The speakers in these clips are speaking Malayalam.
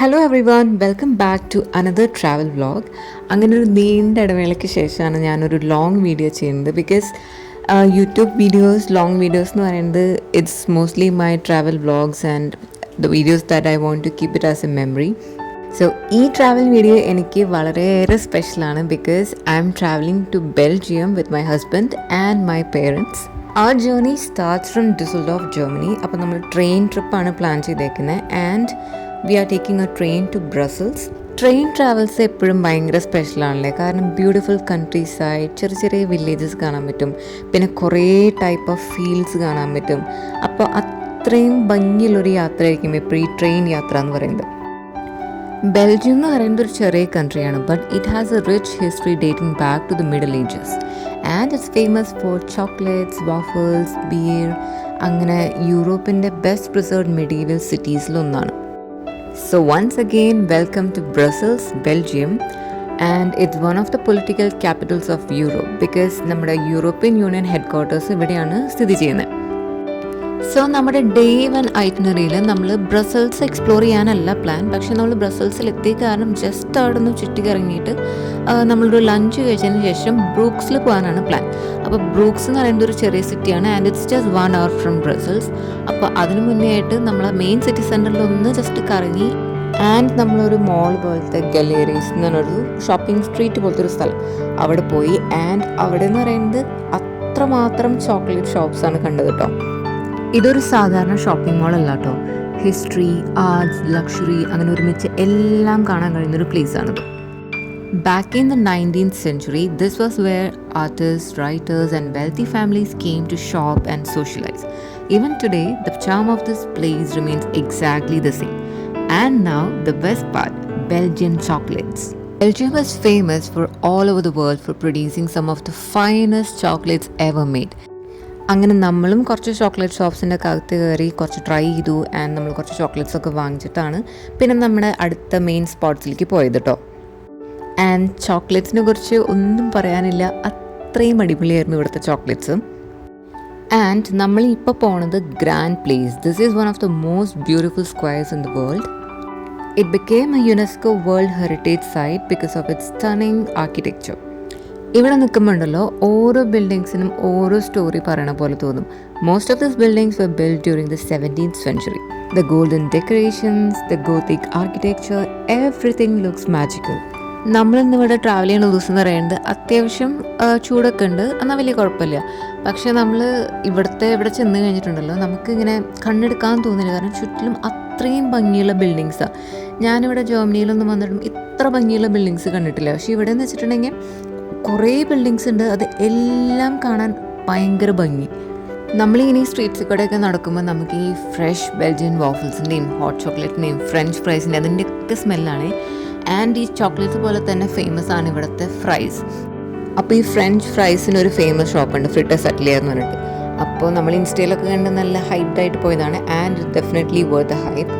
Hello everyone, welcome back to another travel vlog. അങ്ങനെ ഒരു നീണ്ട ഇടവേളയ്ക്ക് ശേഷമാണ് ഞാനൊരു ലോങ് വീഡിയോ ചെയ്യുന്നത്. Because YouTube videos, long videos എന്ന് പറയുന്നത് it's mostly my travel vlogs and the videos that I want to keep it as a memory. So ഈ ട്രാവൽ വീഡിയോ എനിക്ക് വളരെയേറെ സ്പെഷ്യലാണ് because I am travelling to Belgium with my husband and my parents. Our journey starts from Düsseldorf, Germany. അപ്പോൾ നമ്മൾ ട്രെയിൻ ട്രിപ്പാണ് പ്ലാൻ ചെയ്തേക്കുന്നത് and we are taking a train to Brussels. Train travels എപ്പോഴും ഭയങ്കര സ്പെഷ്യലാണല്ലേ, കാരണം ബ്യൂട്ടിഫുൾ കൺട്രി സൈഡ്, ചെറിയ ചെറിയ വില്ലേജസ് കാണാൻ പറ്റും, പിന്നെ കുറേ ടൈപ്പ് ഓഫ് ഫീൽഡ്സ് കാണാൻ പറ്റും. അപ്പോൾ അത്രയും ഭംഗിയുള്ളൊരു യാത്രയായിരിക്കും എപ്പോഴും ഈ ട്രെയിൻ യാത്ര എന്ന് പറയുന്നത്. ബെൽജിയം എന്ന് പറയുന്നത് ഒരു ചെറിയ കൺട്രിയാണ്, but it has a rich history dating back to the middle ages and it's famous for chocolates, waffles, beer. അങ്ങനെ യൂറോപ്പിൻ്റെ ബെസ്റ്റ് പ്രിസർവ്ഡ് മെഡീവൽ സിറ്റീസിലൊന്നാണ്. So once again welcome to Brussels, Belgium. And it's one of the political capitals of Europe because നമ്മുടെ യൂറോപ്യൻ യൂണിയൻ ഹെഡ് ക്വാർട്ടേഴ്സ് ഇവിടെയാണ് സ്ഥിതി ചെയ്യുന്നത്. സോ നമ്മുടെ ഡേ 1 ഐറ്റിനറിയിൽ നമ്മൾ ബ്രസൽസ് എക്സ്പ്ലോർ ചെയ്യാനല്ല പ്ലാൻ, പക്ഷേ നമ്മൾ ബ്രസൽസിൽ എത്തിയ കാരണം ജസ്റ്റ് അവിടെ നിന്ന് ചുറ്റിക്കറങ്ങിയിട്ട് നമ്മളൊരു ലഞ്ച് കഴിച്ചതിന് ശേഷം ബ്രൂക്സിൽ പോകാനാണ് പ്ലാൻ. അപ്പോൾ ബ്രൂക്സ് എന്ന് പറയുന്നത് ഒരു ചെറിയ സിറ്റിയാണ് and it's just 1 hour from Brussels. അപ്പോൾ അതിന് മുന്നേ ആയിട്ട് നമ്മൾ മെയിൻ സിറ്റി സെൻറ്ററിൽ ഒന്ന് ജസ്റ്റ് കറങ്ങി ആൻഡ് നമ്മളൊരു മോൾ പോലത്തെ ഗലേറീസ് എന്ന് പറഞ്ഞൊരു ഷോപ്പിംഗ് സ്ട്രീറ്റ് പോലത്തെ ഒരു സ്ഥലം അവിടെ പോയി. ആൻഡ് അവിടെ എന്ന് പറയുന്നത് അത്രമാത്രം ചോക്ലേറ്റ് ഷോപ്സാണ് കണ്ടത് കേട്ടോ. ഇതൊരു സാധാരണ ഷോപ്പിംഗ് മോൾ അല്ല കേട്ടോ. ഹിസ്റ്ററി, ആർട്സ്, ലക്ഷറി അങ്ങനെ ഒരുമിച്ച് എല്ലാം കാണാൻ കഴിയുന്നൊരു പ്ലേസാണിത്. Back in the 19th century, this was where artists, writers and wealthy families came to shop and socialize. Even today, the charm of this place remains exactly the same. And now, the best part, Belgian chocolates. Belgium is famous for all over the world for producing some of the finest chocolates ever made. അങ്ങനെ നമ്മളും കുറച്ച് ചോക്ലേറ്റ് ഷോപ്സിൻ്റെ അകത്ത് കയറി കുറച്ച് ട്രൈ ചെയ്തു ആൻഡ് നമ്മൾ കുറച്ച് ചോക്ലേറ്റ്സ് ഒക്കെ വാങ്ങിച്ചിട്ടാണ് പിന്നെ നമ്മുടെ അടുത്ത മെയിൻ സ്പോട്ട്സിലേക്ക് പോയത് കേട്ടോ. ആൻഡ് ചോക്ലേറ്റ്സിനെ കുറിച്ച് ഒന്നും പറയാനില്ല, അത്രയും അടിപൊളിയായിരുന്നു ഇവിടുത്തെ ചോക്ലേറ്റ്സ്. ആൻഡ് നമ്മൾ ഇപ്പോൾ പോണത് grand place. This is one of the most beautiful squares in the world. It became a UNESCO world heritage site because of its stunning architecture. ഇവിടെ നിൽക്കുമ്പോണ്ടല്ലോ ഓരോ ബിൽഡിങ്സിനും ഓരോ സ്റ്റോറി പറയണ പോലെ തോന്നും. Most of this buildings were build during the 17th century. The golden decorations, the gothic architecture, everything looks magical. നമ്മളിന്നിവിടെ ട്രാവൽ ചെയ്യുന്ന ദിവസം എന്ന് പറയുന്നത് അത്യാവശ്യം ചൂടൊക്കെ ഉണ്ട്, എന്നാൽ വലിയ കുഴപ്പമില്ല. പക്ഷേ നമ്മൾ ഇവിടെ ചെന്ന് കഴിഞ്ഞിട്ടുണ്ടല്ലോ നമുക്കിങ്ങനെ കണ്ണെടുക്കാൻ തോന്നില്ല, കാരണം ചുറ്റിലും അത്രയും ഭംഗിയുള്ള ബിൽഡിങ്സാണ്. ഞാനിവിടെ ജർമ്മനിയിലൊന്നും വന്നിട്ടും ഇത്ര ഭംഗിയുള്ള ബിൽഡിങ്സ് കണ്ടിട്ടില്ല. പക്ഷേ ഇവിടെ എന്ന് വെച്ചിട്ടുണ്ടെങ്കിൽ കുറേ ബിൽഡിങ്സ് ഉണ്ട്, അത് എല്ലാം കാണാൻ ഭയങ്കര ഭംഗി. നമ്മളിങ്ങനെ ഈ സ്ട്രീറ്റ്സിൽ കൂടെയൊക്കെ നടക്കുമ്പോൾ നമുക്ക് ഈ ഫ്രഷ് ബെൽജിയൻ വാഫിൾസിൻ്റെയും ഹോട്ട് ചോക്ലേറ്റിൻ്റെയും ഫ്രഞ്ച് ഫ്രൈസിൻ്റെ അതിൻ്റെയൊക്കെ സ്മെല്ലാണ്. ആൻഡ് ഈ ചോക്ലേറ്റ്സ് പോലെ തന്നെ ഫേമസ് ആണ് ഇവിടുത്തെ ഫ്രൈസ്. അപ്പോൾ ഈ ഫ്രഞ്ച് ഫ്രൈസിനൊരു ഫേമസ് ഷോപ്പുണ്ട്, ഫ്രിട്ടേഴ്സ് അറ്റ്ലിയർ എന്ന് പറഞ്ഞിട്ട്. അപ്പോൾ നമ്മൾ ഇൻസ്റ്റയിലൊക്കെ കണ്ട് നല്ല ഹൈപ്ഡായിട്ട് പോയതാണ് and definitely worth the hype.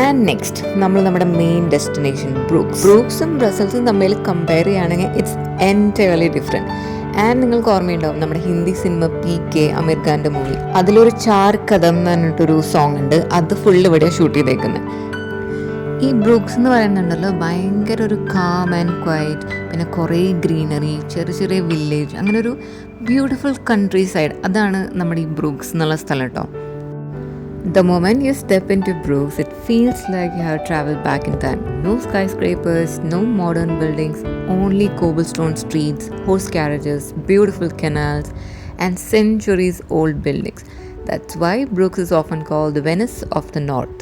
And next നമ്മൾ നമ്മുടെ മെയിൻ ഡെസ്റ്റിനേഷൻ ബ്രൂക്സും ബ്രസൽസും തമ്മിൽ കമ്പയർ ചെയ്യുകയാണെങ്കിൽ ഇറ്റ്സ് എൻറ്റയർലി ഡിഫറെൻറ്റ്. ആൻഡ് നിങ്ങൾക്ക് ഓർമ്മയുണ്ടാവും നമ്മുടെ ഹിന്ദി സിനിമ PK, അമീർ ഖാൻ്റെ മൂവി, അതിലൊരു ചാർ കഥം എന്ന് പറഞ്ഞിട്ടൊരു സോങ് ഉണ്ട്, അത് ഫുൾ ഇവിടെ ഷൂട്ട് ചെയ്തേക്കുന്നത്. ഈ ബ്രൂക്സ് എന്ന് പറയുന്നുണ്ടല്ലോ ഭയങ്കര ഒരു കാം ആൻഡ് ക്വയറ്റ്, പിന്നെ കുറേ ഗ്രീനറി, ചെറിയ ചെറിയ വില്ലേജ്, അങ്ങനെ ഒരു ബ്യൂട്ടിഫുൾ കൺട്രി സൈഡ്. അതാണ് നമ്മുടെ ഈ ബ്രൂക്സ് എന്നുള്ള സ്ഥലം കേട്ടോ. The moment you step into Brooks, it feels like you have traveled back in time. No skyscrapers, no modern buildings, only cobblestone streets, horse carriages, beautiful canals, and centuries-old buildings. That's why Brooks is often called the Venice of the North.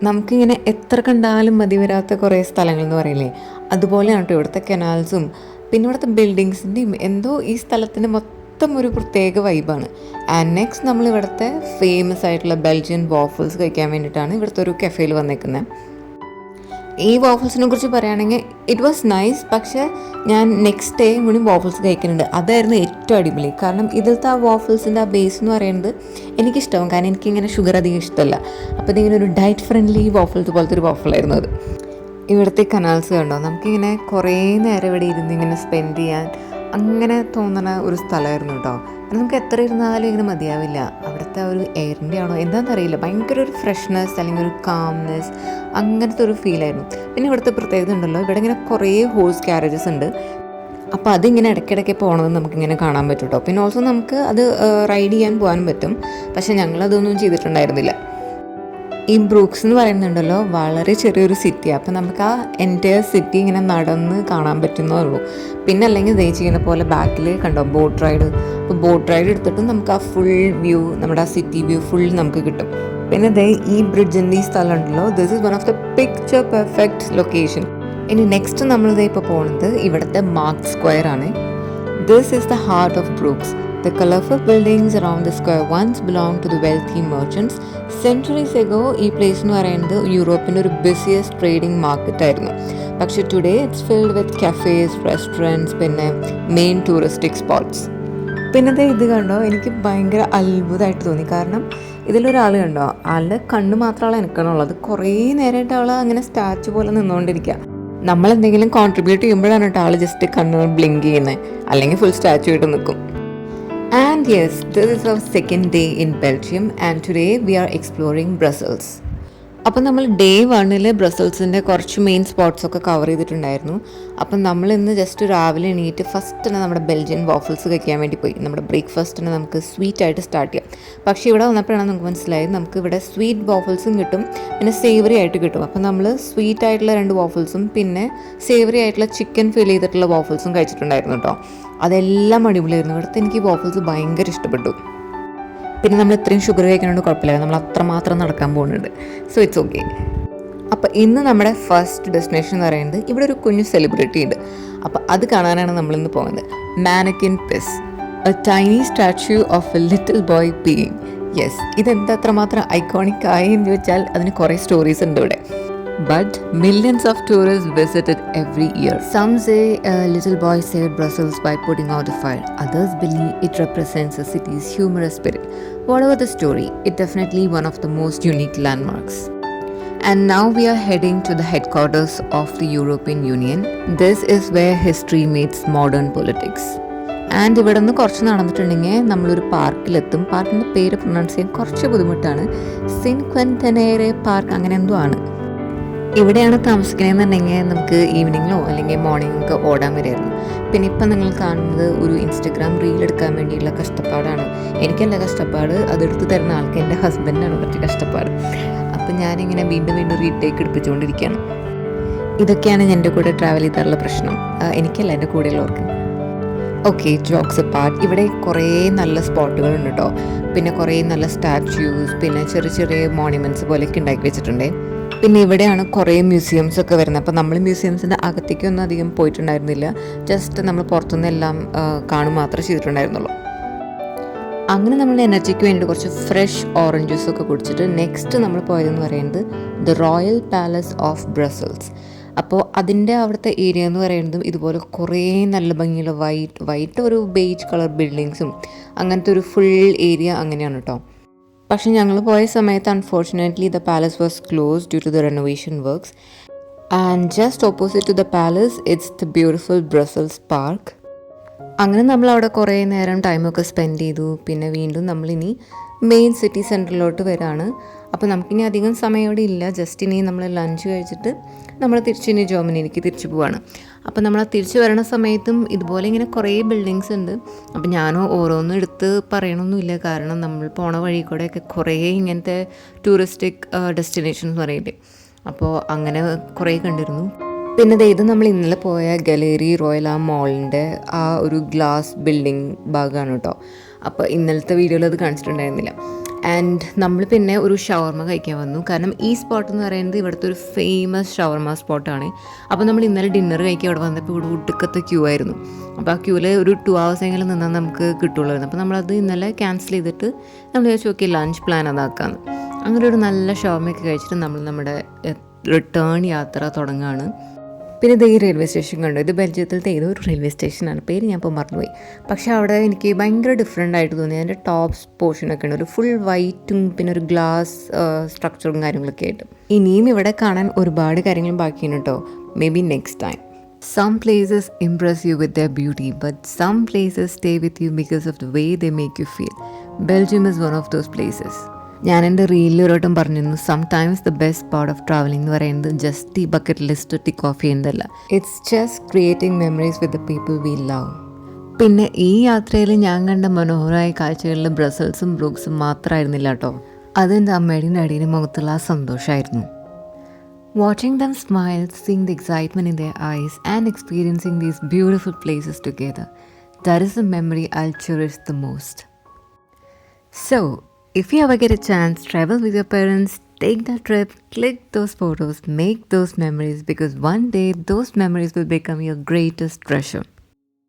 നമുക്കിങ്ങനെ എത്ര കണ്ടാലും മതി വരാത്ത കുറേ സ്ഥലങ്ങൾ എന്ന് പറയില്ലേ, അതുപോലെയാണ് കേട്ടോ ഇവിടുത്തെ കനാൽസും പിന്നെ ഇവിടുത്തെ ബിൽഡിങ്സിൻ്റെയും. എന്തോ ഈ സ്ഥലത്തിൻ്റെ മൊത്തം ഒരു പ്രത്യേക വൈബാണ്. ആൻഡ് നെക്സ്റ്റ് നമ്മൾ ഇവിടുത്തെ ഫേമസ് ആയിട്ടുള്ള ബെൽജിയൻ വാഫിൾസ് കഴിക്കാൻ വേണ്ടിയിട്ടാണ് ഇവിടുത്തെ ഒരു കഫേയിൽ വന്നേക്കുന്നത്. ഈ വാഫിൾസിനെ കുറിച്ച് പറയുകയാണെങ്കിൽ ഇറ്റ് വാസ് നൈസ്, പക്ഷേ ഞാൻ നെക്സ്റ്റ് ഡേ കൂടി വാഫിൾസ് കഴിക്കുന്നുണ്ട്. അതായിരുന്നു ഏറ്റവും അടിപൊളി, കാരണം ഇതിലത്തെ ആ വാഫിൾസിൻ്റെ ആ ബേസ് എന്ന് പറയുന്നത് എനിക്കിഷ്ടമാവും, കാരണം എനിക്കിങ്ങനെ ഷുഗർ അധികം ഇഷ്ടമല്ല. അപ്പോൾ ഇതിങ്ങനെ ഒരു ഡയറ്റ് ഫ്രണ്ട്ലി വാഫിൾസ് പോലത്തെ ഒരു വാഫിളായിരുന്നു അത്. ഇവിടുത്തെ കനാൽസ് കണ്ടോ, നമുക്കിങ്ങനെ കുറേ നേരം ഇവിടെ ഇരുന്ന് ഇങ്ങനെ സ്പെൻഡ് ചെയ്യാൻ അങ്ങനെ തോന്നുന്ന ഒരു സ്ഥലമായിരുന്നു കേട്ടോ. നമുക്ക് എത്ര ഇരുന്നാലും ഇങ്ങനെ മതിയാവില്ല. അവിടുത്തെ ഒരു എയറിൻ്റെ ആണോ എന്താണെന്നറിയില്ല, ഭയങ്കര ഒരു ഫ്രഷ്നെസ് അല്ലെങ്കിൽ ഒരു കാംനെസ്, അങ്ങനത്തെ ഒരു ഫീലായിരുന്നു. പിന്നെ ഇവിടുത്തെ പ്രത്യേകത ഉണ്ടല്ലോ, ഇവിടെ ഇങ്ങനെ കുറേ ഹോഴ്സ് ക്യാരേജസ് ഉണ്ട്. അപ്പോൾ അതിങ്ങനെ ഇടയ്ക്കിടയ്ക്ക് പോകണത് നമുക്കിങ്ങനെ കാണാൻ പറ്റും കേട്ടോ. പിന്നെ ഓൾസോ നമുക്ക് അത് റൈഡ് ചെയ്യാൻ പോകാനും പറ്റും. പക്ഷേ ഞങ്ങളതൊന്നും ചെയ്തിട്ടുണ്ടായിരുന്നില്ല. ഈ ബ്രൂക്സ് എന്ന് പറയുന്നുണ്ടല്ലോ, വളരെ ചെറിയൊരു സിറ്റിയാണ്. അപ്പോൾ നമുക്ക് ആ എൻ്റയർ സിറ്റി ഇങ്ങനെ നടന്ന് കാണാൻ പറ്റുന്നേ ഉള്ളൂ. പിന്നെ അല്ലെങ്കിൽ ദേ ചെയ്യുന്ന പോലെ ബാക്കിൽ കണ്ടോ ബോട്ട് റൈഡ്. അപ്പോൾ ബോട്ട് റൈഡ് എടുത്തിട്ട് നമുക്ക് ആ ഫുൾ വ്യൂ, നമ്മുടെ ആ സിറ്റി വ്യൂ ഫുൾ നമുക്ക് കിട്ടും. പിന്നെ ദേ ഈ ബ്രിഡ്ജിൻ്റെ ഈ സ്ഥലം ഉണ്ടല്ലോ, this is one of the picture perfect location. ഇനി നെക്സ്റ്റ് നമ്മളിത് ഇപ്പോൾ പോകുന്നത് ഇവിടുത്തെ മാർക്ക് സ്ക്വയർ ആണ്. This is the heart of Brooks. The colorful buildings around the square once belonged to the wealthy merchants. Centuries ago, ഈ പ്ലേസ് എന്ന് പറയുന്നത് യൂറോപ്പിൻ്റെ ഒരു ബിസിയസ്റ്റ് ട്രേഡിംഗ് മാർക്കറ്റ് ആയിരുന്നു. പക്ഷേ today it's filled with cafes, restaurants, പിന്നെ മെയിൻ ടൂറിസ്റ്റിക് സ്പോട്ട്സ്. പിന്നെ ഇത് കണ്ടോ, എനിക്ക് ഭയങ്കര അത്ഭുതമായിട്ട് തോന്നി. കാരണം ഇതിലൊരാൾ കണ്ടോ, ആളുടെ കണ്ണ് മാത്രമാണ് എനിക്കാണുള്ളത്. കുറേ നേരമായിട്ട് ആൾ അങ്ങനെ സ്റ്റാച്ചു പോലെ നിന്നുകൊണ്ടിരിക്കുക. നമ്മളെന്തെങ്കിലും കോൺട്രിബ്യൂട്ട് ചെയ്യുമ്പോഴാണ് കേട്ടോ ആൾ ജസ്റ്റ് കണ്ണുകൾ ബ്ലിങ്ക് ചെയ്യുന്നത്, അല്ലെങ്കിൽ ഫുൾ സ്റ്റാച്ചു ആയിട്ട് നിൽക്കും. And yes, this is our second day in Belgium and today we are exploring Brussels. അപ്പം നമ്മൾ ഡേ 1 ബ്രസൽസിൻ്റെ കുറച്ച് മെയിൻ സ്പോട്ട്സൊക്കെ കവർ ചെയ്തിട്ടുണ്ടായിരുന്നു. അപ്പം നമ്മൾ ഇന്ന് ജസ്റ്റ് രാവിലെ എണീറ്റ് ഫസ്റ്റ് തന്നെ നമ്മുടെ ബെൽജിയൻ വാഫിൾസ് കഴിക്കാൻ വേണ്ടി പോയി. നമ്മുടെ ബ്രേക്ക്ഫാസ്റ്റിന് നമുക്ക് സ്വീറ്റ് ആയിട്ട് സ്റ്റാർട്ട് ചെയ്യാം. പക്ഷേ ഇവിടെ വന്നപ്പോഴാണ് നമുക്ക് മനസ്സിലായത് നമുക്ക് ഇവിടെ സ്വീറ്റ് വാഫിൾസും കിട്ടും, പിന്നെ സേവറി ആയിട്ട് കിട്ടും. അപ്പം നമ്മൾ സ്വീറ്റ് ആയിട്ടുള്ള 2 വാഫിൾസും പിന്നെ സേവറി ആയിട്ടുള്ള ചിക്കൻ ഫിൽ ചെയ്തിട്ടുള്ള വാഫിൾസും കഴിച്ചിട്ടുണ്ടായിരുന്നു കേട്ടോ. അതെല്ലാം അടിപൊളിയായിരുന്നു. ഇവിടുത്തെ എനിക്ക് വാഫിൾസ് ഭയങ്കര ഇഷ്ടപ്പെട്ടു. പിന്നെ നമ്മൾ ഇത്രയും ഷുഗർ കഴിക്കാനോട് കുഴപ്പമില്ല, നമ്മൾ അത്രമാത്രം നടക്കാൻ പോകുന്നുണ്ട്. So it's okay. അപ്പോൾ ഇന്ന് നമ്മുടെ ഫസ്റ്റ് ഡെസ്റ്റിനേഷൻ എന്ന് പറയുന്നത് ഇവിടെ ഒരു കുഞ്ഞു സെലിബ്രിറ്റി ഉണ്ട്. അപ്പോൾ അത് കാണാനാണ് നമ്മളിന്ന് പോകുന്നത്. Manneken Pis, a tiny statue of a little boy peeing. Yes, ഇതെന്താ അത്രമാത്രം ഐക്കോണിക് ആയി എന്ന് ചോദിച്ചാൽ അതിന് കുറേ സ്റ്റോറീസ് ഉണ്ട് ഇവിടെ. But millions of tourists visit it every year. Some say a little boy saved Brussels by putting out a fire. Others believe it represents the city's humorous spirit. Whatever the story, it's definitely one of the most unique landmarks. And now we are heading to the headquarters of the European Union. This is where history meets modern politics. And ഇവിടെ നിന്ന് കുറച്ച് നടന്നിട്ടുണ്ടെങ്കിൽ നമ്മളൊരു പാർക്കിലെത്തും. പാർക്കിൻ്റെ പേര് പ്രൊനൗൺസ് ചെയ്യാൻ കുറച്ച് ബുദ്ധിമുട്ടാണ്. സിൻക്വൻറ്റനേറെ പാർക്ക് അങ്ങനെ എന്തോ ആണ്. ഇവിടെയാണ് താമസിക്കണമെന്നുണ്ടെങ്കിൽ നമുക്ക് ഈവനിങ്ങിലോ അല്ലെങ്കിൽ മോർണിംഗൊക്കെ ഓടാൻ വരായിരുന്നു. പിന്നെ ഇപ്പം നിങ്ങൾ കാണുന്നത് ഒരു ഇൻസ്റ്റഗ്രാം റീൽ എടുക്കാൻ വേണ്ടിയുള്ള കഷ്ടപ്പാടാണ്. എനിക്കല്ല കഷ്ടപ്പാട്, അതെടുത്ത് തരുന്ന ആൾക്ക് എൻ്റെ ഹസ്ബൻഡാണ് പറ്റിയ കഷ്ടപ്പാട്. അപ്പം ഞാനിങ്ങനെ വീണ്ടും റീടേക്ക് എടുപ്പിച്ചുകൊണ്ടിരിക്കുകയാണ്. ഇതൊക്കെയാണ് എൻ്റെ കൂടെ ട്രാവൽ ചെയ്താലുള്ള പ്രശ്നം, എനിക്കല്ല എൻ്റെ കൂടെയുള്ളവർക്ക്. ഓക്കെ, ജോക്സ് അപ്പാർട്ട്, ഇവിടെ കുറേ നല്ല സ്പോട്ടുകളുണ്ട് കേട്ടോ. പിന്നെ കുറേ നല്ല സ്റ്റാച്യൂസ്, പിന്നെ ചെറിയ മോണ്യുമെൻറ്റ്സ് പോലെയൊക്കെ ഉണ്ടാക്കി വെച്ചിട്ടുണ്ട്. പിന്നെ ഇവിടെയാണ് കുറേ മ്യൂസിയംസ് ഒക്കെ വരുന്നത്. അപ്പോൾ നമ്മൾ മ്യൂസിയംസിൻ്റെ അകത്തേക്കൊന്നും അധികം പോയിട്ടുണ്ടായിരുന്നില്ല, ജസ്റ്റ് നമ്മൾ പുറത്തുനിന്ന് എല്ലാം കാണുക മാത്രമേ ചെയ്തിട്ടുണ്ടായിരുന്നുള്ളൂ. അങ്ങനെ നമ്മൾ എനർജിക്ക് വേണ്ടി കുറച്ച് ഫ്രഷ് ഓറഞ്ച് ജ്യൂസൊക്കെ കുടിച്ചിട്ട് നെക്സ്റ്റ് നമ്മൾ പോയതെന്ന് പറയുന്നത് the royal palace of Brussels. അപ്പോൾ അതിൻ്റെ അവിടുത്തെ ഏരിയ എന്ന് പറയുന്നതും ഇതുപോലെ കുറേ നല്ല ഭംഗിയുള്ള വൈറ്റ് ഒരു ബേജ് കളർ ബിൽഡിങ്സും അങ്ങനത്തെ ഒരു ഫുൾ ഏരിയ അങ്ങനെയാണ് കേട്ടോ. പക്ഷെ ഞങ്ങൾ പോയ സമയത്ത് unfortunately the palace was close due to the renovation works. And just opposite to the palace it's the beautiful Brussels park. അങ്ങനെ നമ്മൾ അവിടെ കുറേ നേരം ടൈമൊക്കെ സ്പെൻഡ് ചെയ്തു. പിന്നെ വീണ്ടും നമ്മളിനി മെയിൻ സിറ്റി സെൻറ്ററിലോട്ട് വരാണ്. അപ്പോൾ നമുക്കിനി അധികം സമയം ഇവിടെ ഇല്ല, ജസ്റ്റ് ഇനി നമ്മൾ ലഞ്ച് കഴിച്ചിട്ട് നമ്മൾ തിരിച്ചിനി ജർമ്മനിയിലേക്ക് തിരിച്ചു പോവാണ്. അപ്പോൾ നമ്മൾ തിരിച്ചു വരണ സമയത്തും ഇതുപോലെ ഇങ്ങനെ കുറേ ബിൽഡിങ്സ് ഉണ്ട്. അപ്പോൾ ഞാനോ ഓരോന്നും എടുത്ത് പറയണമൊന്നുമില്ല, കാരണം നമ്മൾ പോണ വഴി കൂടെയൊക്കെ കുറേ ഇങ്ങനത്തെ ടൂറിസ്റ്റിക് ഡെസ്റ്റിനേഷൻസ് പറയില്ലേ, അപ്പോൾ അങ്ങനെ കുറേ കണ്ടിരുന്നു. പിന്നെ ഇത് നമ്മൾ ഇന്നലെ പോയ ഗലേറി റോയൽ ആ മോളിൻ്റെ ആ ഒരു ഗ്ലാസ് ബിൽഡിംഗ് ഭാഗമാണ് കേട്ടോ. അപ്പോൾ ഇന്നലത്തെ വീഡിയോയിൽ അത് കാണിച്ചിട്ടുണ്ടായിരുന്നില്ല. ആൻഡ് നമ്മൾ പിന്നെ ഒരു ഷവർമ കഴിക്കാൻ വന്നു, കാരണം ഈ സ്പോട്ട് എന്ന് പറയുന്നത് ഇവിടുത്തെ ഒരു ഫേമസ് ഷവർമ സ്പോട്ടാണ്. അപ്പോൾ നമ്മൾ ഇന്നലെ ഡിന്നർ കഴിക്കാൻ ഇവിടെ വന്നപ്പോൾ ഇവിടെ ഒടുക്കത്തെ ക്യൂ ആയിരുന്നു. അപ്പോൾ ആ ക്യൂവിൽ ഒരു 2 hours എങ്കിലും നിന്നാൽ നമുക്ക് കിട്ടുള്ളായിരുന്നു. അപ്പോൾ നമ്മളത് ഇന്നലെ ക്യാൻസൽ ചെയ്തിട്ട് നമ്മൾ ചോദിച്ചു നോക്കി ലഞ്ച് പ്ലാൻ അതാക്കാമെന്ന്. അങ്ങനെ ഒരു നല്ല ഷവർമയൊക്കെ കഴിച്ചിട്ട് നമ്മൾ നമ്മുടെ റിട്ടേൺ യാത്ര തുടങ്ങുകയാണ്. പിന്നെ ഈ റെയിൽവേ സ്റ്റേഷൻ കണ്ടു. ഇത് ബെൽജിയത്തിലത്തെ ഏതോ ഒരു റെയിൽവേ സ്റ്റേഷനാണ്, പേര് ഞാൻ ഇപ്പോൾ മറന്നുപോയി. പക്ഷേ അവിടെ എനിക്ക് ഭയങ്കര ഡിഫറെൻ്റ് ആയിട്ട് തോന്നി. അതിൻ്റെ ടോപ്പ് പോർഷനൊക്കെ ഉണ്ട്, ഒരു ഫുൾ വൈറ്റും പിന്നെ ഒരു ഗ്ലാസ് സ്ട്രക്ചറും കാര്യങ്ങളൊക്കെ ആയിട്ട്. ഇനിയും ഇവിടെ കാണാൻ ഒരുപാട് കാര്യങ്ങളും ബാക്കിയാണ് കേട്ടോ. May be next time. Some places impress you with their beauty, but some places stay with you because of the way they make you feel. Belgium is one of those places. ഞാൻ എൻ്റെ റീലിൽ ഒരു വട്ടം പറഞ്ഞിരുന്നു, sometimes the best part of travelling എന്ന് പറയുന്നത് ജസ്റ്റ് ഈ ബക്കറ്റ് ലിസ്റ്റ് ടിക്ക് ഓഫ് ചെയ്യുന്നതല്ല, it's just creating memories with the people we love. പിന്നെ ഈ യാത്രയിൽ ഞാൻ കണ്ട മനോഹരമായ കാഴ്ചകളിൽ ബ്രസൽസും ബ്രൂക്സും മാത്രമായിരുന്നില്ല കേട്ടോ, അതെൻ്റെ അമ്മയുടെ അടിയുടെ മുഖത്തുള്ള ആ സന്തോഷമായിരുന്നു. Watching them smile, seeing the excitement in their eyes, and experiencing these beautiful places together, that is the memory I'll cherish the most. So, if you ever get a chance, travel with your parents, take that trip, click those photos, make those memories, because one day those memories will become your greatest treasure.